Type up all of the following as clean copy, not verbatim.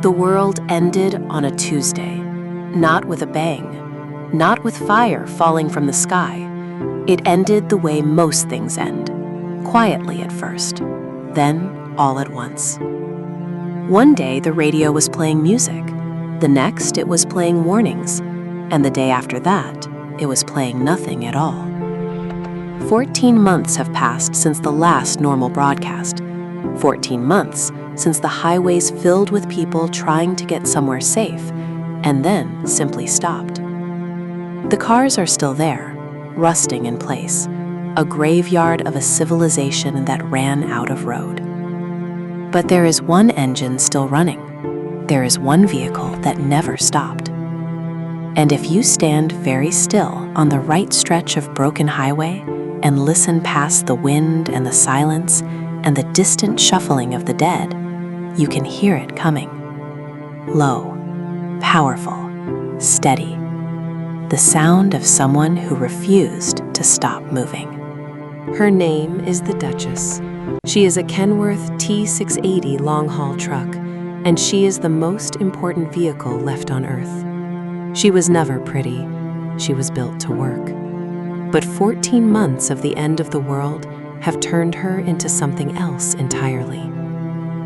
The world ended on a Tuesday, not with a bang, not with fire falling from the sky. It ended the way most things end, quietly at first, then all at once. One day the radio was playing music, the next it was playing warnings, and the day after that it was playing nothing at all. 14 months have passed since the last normal broadcast. 14 months since the highways filled with people trying to get somewhere safe, and then simply stopped. The cars are still there, rusting in place, a graveyard of a civilization that ran out of road. But there is one engine still running. There is one vehicle that never stopped. And if you stand very still on the right stretch of broken highway and listen past the wind and the silence and the distant shuffling of the dead, you can hear it coming. Low, powerful, steady. The sound of someone who refused to stop moving. Her name is the Dutchess. She is a Kenworth T680 long-haul truck, and she is the most important vehicle left on Earth. She was never pretty. She was built to work. But 14 months of the end of the world have turned her into something else entirely.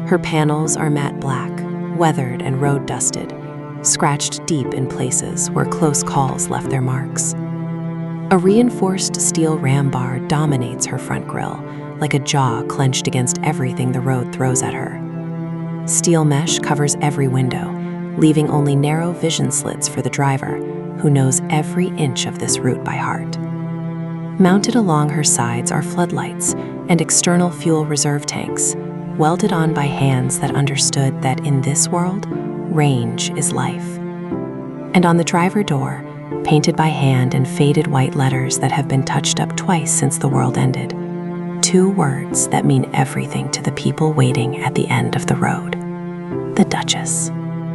Her panels are matte black, weathered and road-dusted, scratched deep in places where close calls left their marks. A reinforced steel ram bar dominates her front grille, like a jaw clenched against everything the road throws at her. Steel mesh covers every window, leaving only narrow vision slits for the driver, who knows every inch of this route by heart. Mounted along her sides are floodlights and external fuel reserve tanks, welded on by hands that understood that in this world, range is life. And on the driver door, painted by hand in faded white letters that have been touched up twice since the world ended, 2 words that mean everything to the people waiting at the end of the road: the Dutchess.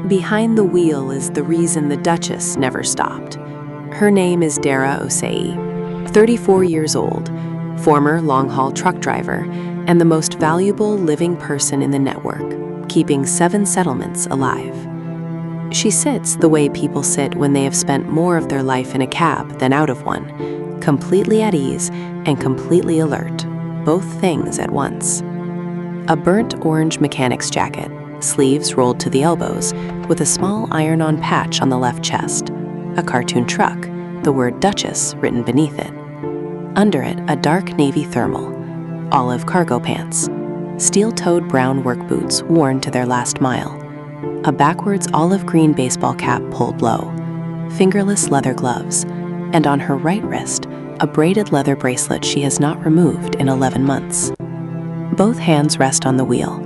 Behind the wheel is the reason the Dutchess never stopped. Her name is Dara Osei, 34 years old, former long-haul truck driver, and the most valuable living person in the network, keeping 7 settlements alive. She sits the way people sit when they have spent more of their life in a cab than out of one, completely at ease and completely alert, both things at once. A burnt orange mechanic's jacket, sleeves rolled to the elbows, with a small iron-on patch on the left chest, a cartoon truck, the word Dutchess written beneath it. Under it, a dark navy thermal, olive cargo pants, steel-toed brown work boots worn to their last mile, a backwards olive green baseball cap pulled low, fingerless leather gloves, and on her right wrist, a braided leather bracelet she has not removed in 11 months. Both hands rest on the wheel.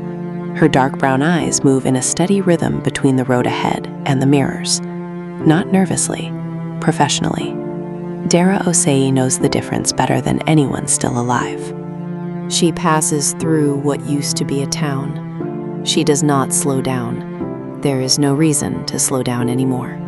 Her dark brown eyes move in a steady rhythm between the road ahead and the mirrors, not nervously, professionally. Dara Osei knows the difference better than anyone still alive. She passes through what used to be a town. She does not slow down. There is no reason to slow down anymore.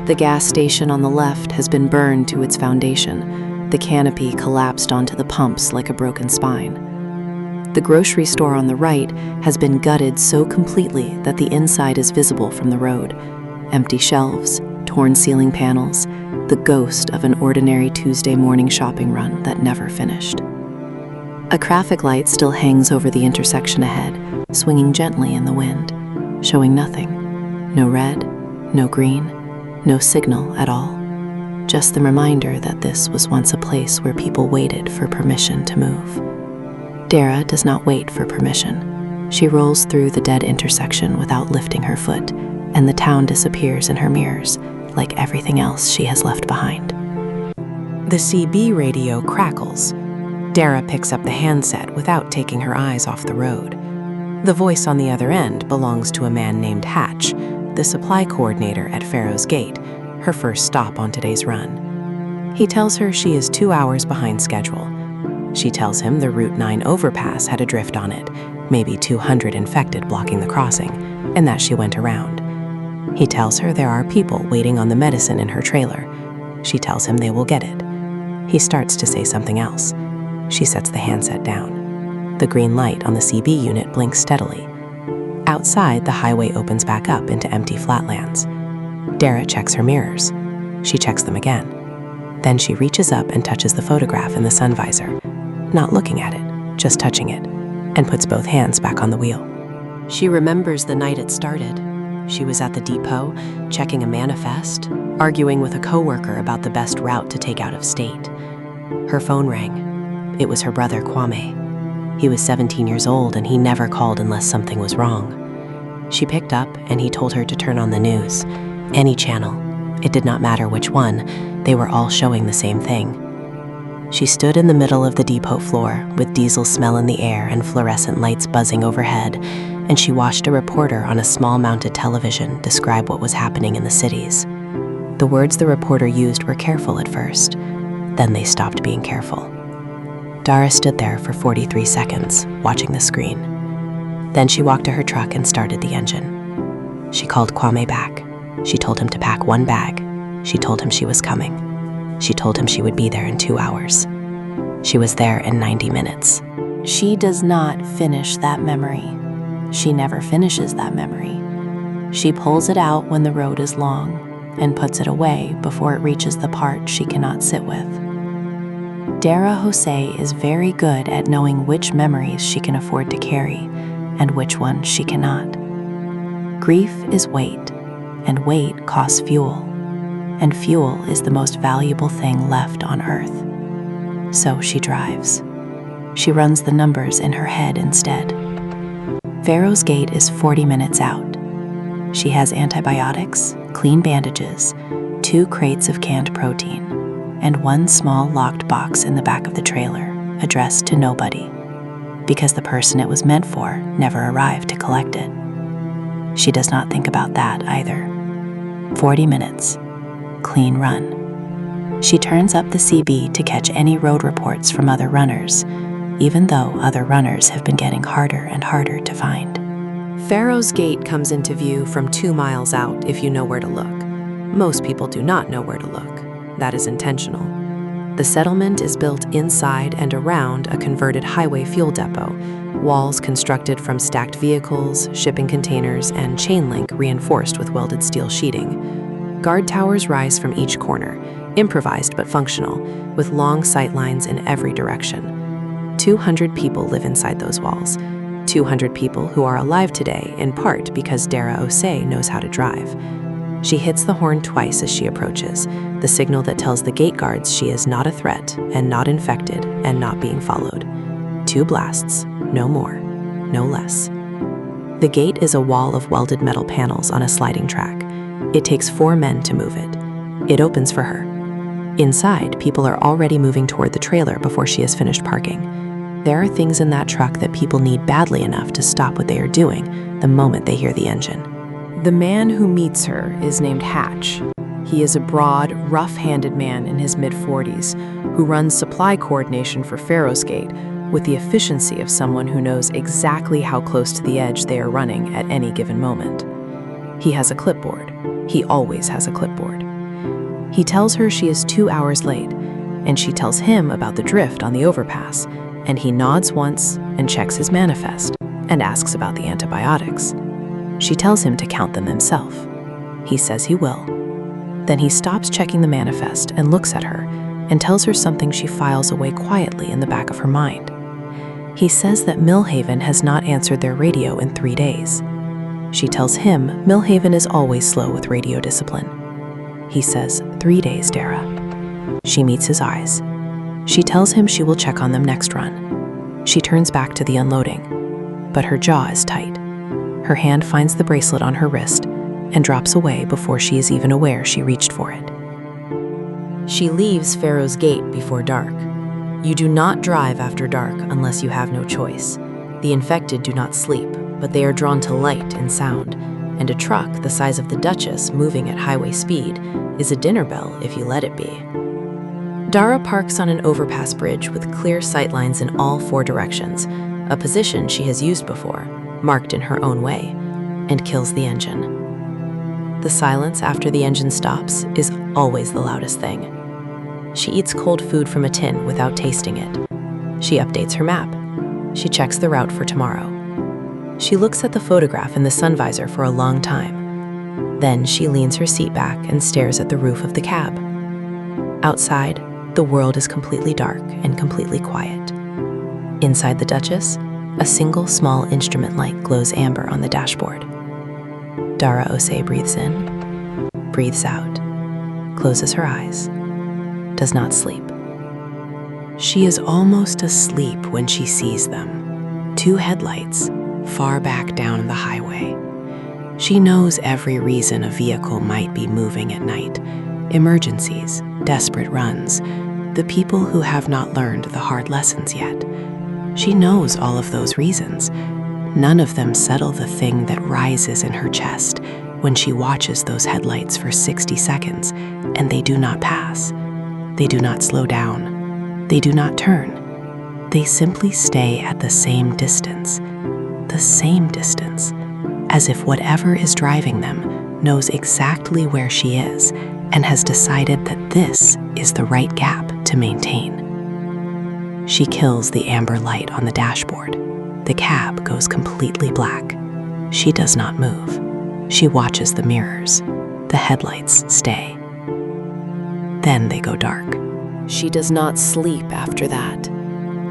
The gas station on the left has been burned to its foundation. The canopy collapsed onto the pumps like a broken spine. The grocery store on the right has been gutted so completely that the inside is visible from the road. Empty shelves, torn ceiling panels, the ghost of an ordinary Tuesday morning shopping run that never finished. A traffic light still hangs over the intersection ahead, swinging gently in the wind, showing nothing. No red, no green, no signal at all. Just the reminder that this was once a place where people waited for permission to move. Dara does not wait for permission. She rolls through the dead intersection without lifting her foot, and the town disappears in her mirrors, like everything else she has left behind. The CB radio crackles. Dara picks up the handset without taking her eyes off the road. The voice on the other end belongs to a man named Hatch, the supply coordinator at Pharaoh's Gate, her first stop on today's run. He tells her she is 2 hours behind schedule. She tells him the Route 9 overpass had a drift on it, maybe 200 infected blocking the crossing, and that she went around. He tells her there are people waiting on the medicine in her trailer. She tells him they will get it. He starts to say something else. She sets the handset down. The green light on the CB unit blinks steadily. Outside, the highway opens back up into empty flatlands. Dara checks her mirrors. She checks them again. Then she reaches up and touches the photograph in the sun visor, not looking at it, just touching it, and puts both hands back on the wheel. She remembers the night it started. She was at the depot, checking a manifest, arguing with a coworker about the best route to take out of state. Her phone rang. It was her brother, Kwame. He was 17 years old and he never called unless something was wrong. She picked up and he told her to turn on the news. Any channel. It did not matter which one. They were all showing the same thing. She stood in the middle of the depot floor with diesel smell in the air and fluorescent lights buzzing overhead, and she watched a reporter on a small mounted television describe what was happening in the cities. The words the reporter used were careful at first. Then they stopped being careful. Dara stood there for 43 seconds, watching the screen. Then she walked to her truck and started the engine. She called Kwame back. She told him to pack one bag. She told him she was coming. She told him she would be there in 2 hours. She was there in 90 minutes. She does not finish that memory. She never finishes that memory. She pulls it out when the road is long and puts it away before it reaches the part she cannot sit with. Dara Jose is very good at knowing which memories she can afford to carry and which ones she cannot. Grief is weight, and weight costs fuel, and fuel is the most valuable thing left on earth. So she drives. She runs the numbers in her head instead. Pharaoh's Gate is 40 minutes out. She has antibiotics, clean bandages, 2 crates of canned protein, and 1 small locked box in the back of the trailer, addressed to nobody, because the person it was meant for never arrived to collect it. She does not think about that either. 40 minutes. Clean run. She turns up the CB to catch any road reports from other runners, even though other runners have been getting harder and harder to find. Pharaoh's Gate comes into view from 2 miles out if you know where to look. Most people do not know where to look. That is intentional. The settlement is built inside and around a converted highway fuel depot, walls constructed from stacked vehicles, shipping containers, and chain link reinforced with welded steel sheeting. Guard towers rise from each corner, improvised but functional, with long sight lines in every direction. 200 people live inside those walls. 200 people who are alive today, in part because Dara Jose knows how to drive. She hits the horn twice as she approaches, the signal that tells the gate guards she is not a threat and not infected and not being followed. 2 blasts, no more, no less. The gate is a wall of welded metal panels on a sliding track. It takes 4 men to move it. It opens for her. Inside, people are already moving toward the trailer before she has finished parking. There are things in that truck that people need badly enough to stop what they are doing the moment they hear the engine. The man who meets her is named Hatch. He is a broad, rough-handed man in his mid-40s who runs supply coordination for Pharaoh's Gate with the efficiency of someone who knows exactly how close to the edge they are running at any given moment. He has a clipboard. He always has a clipboard. He tells her she is 2 hours late, and she tells him about the drift on the overpass, and he nods once and checks his manifest and asks about the antibiotics. She tells him to count them himself. He says he will. Then he stops checking the manifest and looks at her and tells her something she files away quietly in the back of her mind. He says that Millhaven has not answered their radio in 3 days. She tells him Millhaven is always slow with radio discipline. He says, 3 days, Dara. She meets his eyes. She tells him she will check on them next run. She turns back to the unloading, but her jaw is tight. Her hand finds the bracelet on her wrist and drops away before she is even aware she reached for it. She leaves Pharaoh's Gate before dark. You do not drive after dark unless you have no choice. The infected do not sleep, but they are drawn to light and sound, and a truck the size of the Dutchess moving at highway speed is a dinner bell if you let it be. Dara parks on an overpass bridge with clear sightlines in all 4 directions, a position she has used before, marked in her own way, and kills the engine. The silence after the engine stops is always the loudest thing. She eats cold food from a tin without tasting it. She updates her map. She checks the route for tomorrow. She looks at the photograph in the sun visor for a long time. Then she leans her seat back and stares at the roof of the cab. Outside, the world is completely dark and completely quiet. Inside the Dutchess, a single small instrument light glows amber on the dashboard. Dara Osei breathes in, breathes out, closes her eyes, does not sleep. She is almost asleep when she sees them. 2 headlights, far back down the highway. She knows every reason a vehicle might be moving at night. Emergencies, desperate runs, the people who have not learned the hard lessons yet. She knows all of those reasons. None of them settle the thing that rises in her chest when she watches those headlights for 60 seconds and they do not pass. They do not slow down. They do not turn. They simply stay at the same distance, as if whatever is driving them knows exactly where she is and has decided that this is the right gap to maintain. She kills the amber light on the dashboard. The cab goes completely black. She does not move. She watches the mirrors. The headlights stay. Then they go dark. She does not sleep after that.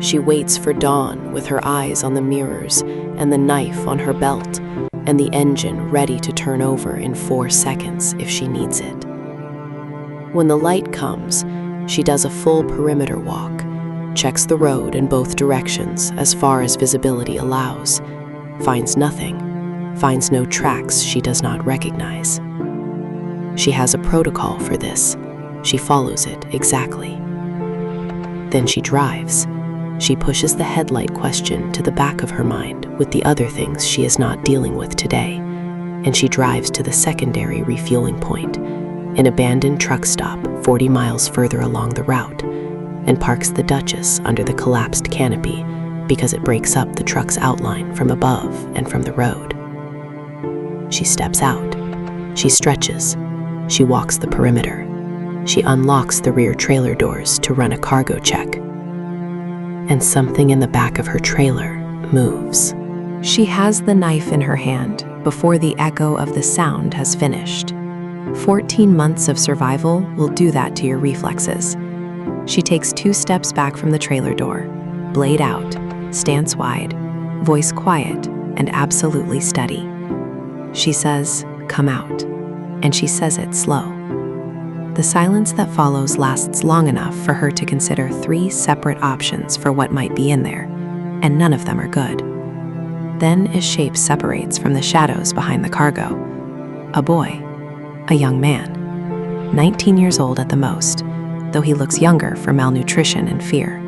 She waits for dawn with her eyes on the mirrors and the knife on her belt and the engine ready to turn over in 4 seconds if she needs it. When the light comes, she does a full perimeter walk, checks the road in both directions as far as visibility allows, finds nothing, finds no tracks she does not recognize. She has a protocol for this. She follows it exactly. Then she drives. She pushes the headlight question to the back of her mind with the other things she is not dealing with today, and she drives to the secondary refueling point, an abandoned truck stop 40 miles further along the route, and parks the Dutchess under the collapsed canopy because it breaks up the truck's outline from above and from the road. She steps out. She stretches. She walks the perimeter. She unlocks the rear trailer doors to run a cargo check. And something in the back of her trailer moves. She has the knife in her hand before the echo of the sound has finished. 14 months of survival will do that to your reflexes. She takes 2 steps back from the trailer door, blade out, stance wide, voice quiet, and absolutely steady. She says, "Come out," and she says it slow. The silence that follows lasts long enough for her to consider 3 separate options for what might be in there, and none of them are good. Then a shape separates from the shadows behind the cargo. A boy, a young man, 19 years old at the most, though he looks younger for malnutrition and fear.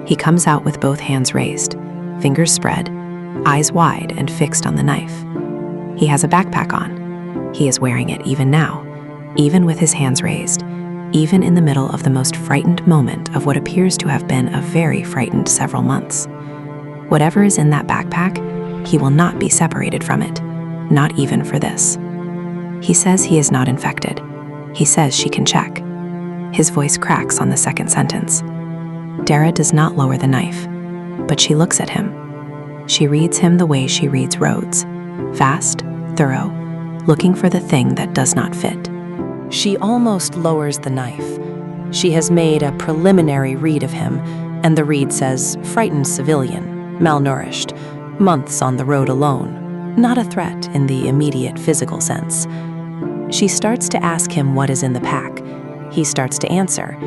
He comes out with both hands raised, fingers spread, eyes wide and fixed on the knife. He has a backpack on. He is wearing it even now, even with his hands raised, even in the middle of the most frightened moment of what appears to have been a very frightened several months. Whatever is in that backpack, he will not be separated from it, not even for this. He says he is not infected. He says she can check. His voice cracks on the second sentence. Dara does not lower the knife, but she looks at him. She reads him the way she reads roads, fast, thorough, looking for the thing that does not fit. She almost lowers the knife. She has made a preliminary read of him, and the read says, frightened civilian, malnourished, months on the road alone, not a threat in the immediate physical sense. She starts to ask him what is in the pack. He starts to answer.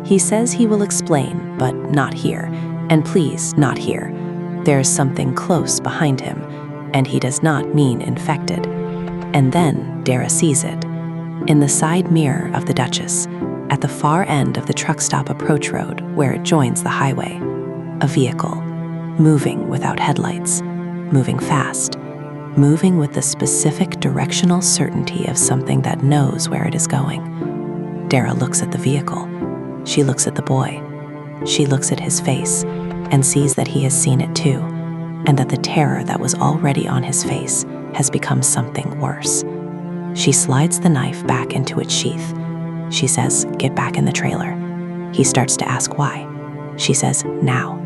He says he will explain, but not here, and please, not here. There's something close behind him, and he does not mean infected. And then Dara sees it. In the side mirror of the Dutchess, at the far end of the truck stop approach road where it joins the highway, a vehicle, moving without headlights, moving fast, moving with the specific directional certainty of something that knows where it is going. Dara looks at the vehicle. She looks at the boy. She looks at his face and sees that he has seen it too, and that the terror that was already on his face has become something worse. She slides the knife back into its sheath. She says, "Get back in the trailer." He starts to ask why. She says, "Now."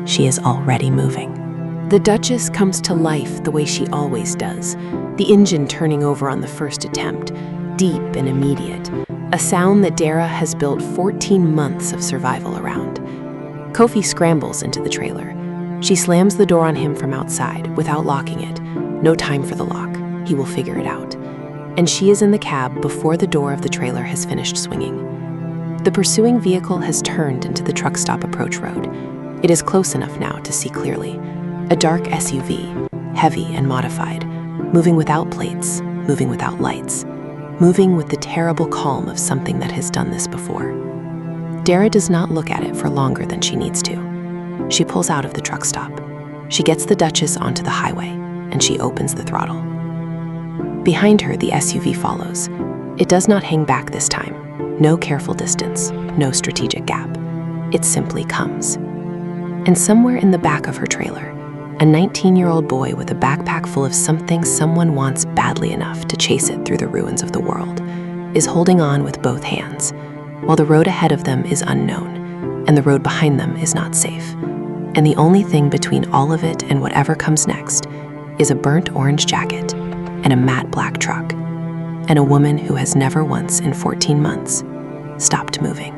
She is already moving. The Dutchess comes to life the way she always does, the engine turning over on the first attempt, deep and immediate, a sound that Dara has built 14 months of survival around. Kofi scrambles into the trailer. She slams the door on him from outside without locking it. No time for the lock. He will figure it out. And she is in the cab before the door of the trailer has finished swinging. The pursuing vehicle has turned into the truck stop approach road. It is close enough now to see clearly. A dark SUV, heavy and modified, moving without plates, moving without lights, moving with the terrible calm of something that has done this before. Dara does not look at it for longer than she needs to. She pulls out of the truck stop. She gets the Dutchess onto the highway, and she opens the throttle. Behind her, the SUV follows. It does not hang back this time. No careful distance, no strategic gap. It simply comes. And somewhere in the back of her trailer, a 19-year-old boy with a backpack full of something someone wants badly enough to chase it through the ruins of the world is holding on with both hands, while the road ahead of them is unknown, and the road behind them is not safe. And the only thing between all of it and whatever comes next is a burnt orange jacket and a matte black truck, and a woman who has never once in 14 months stopped moving.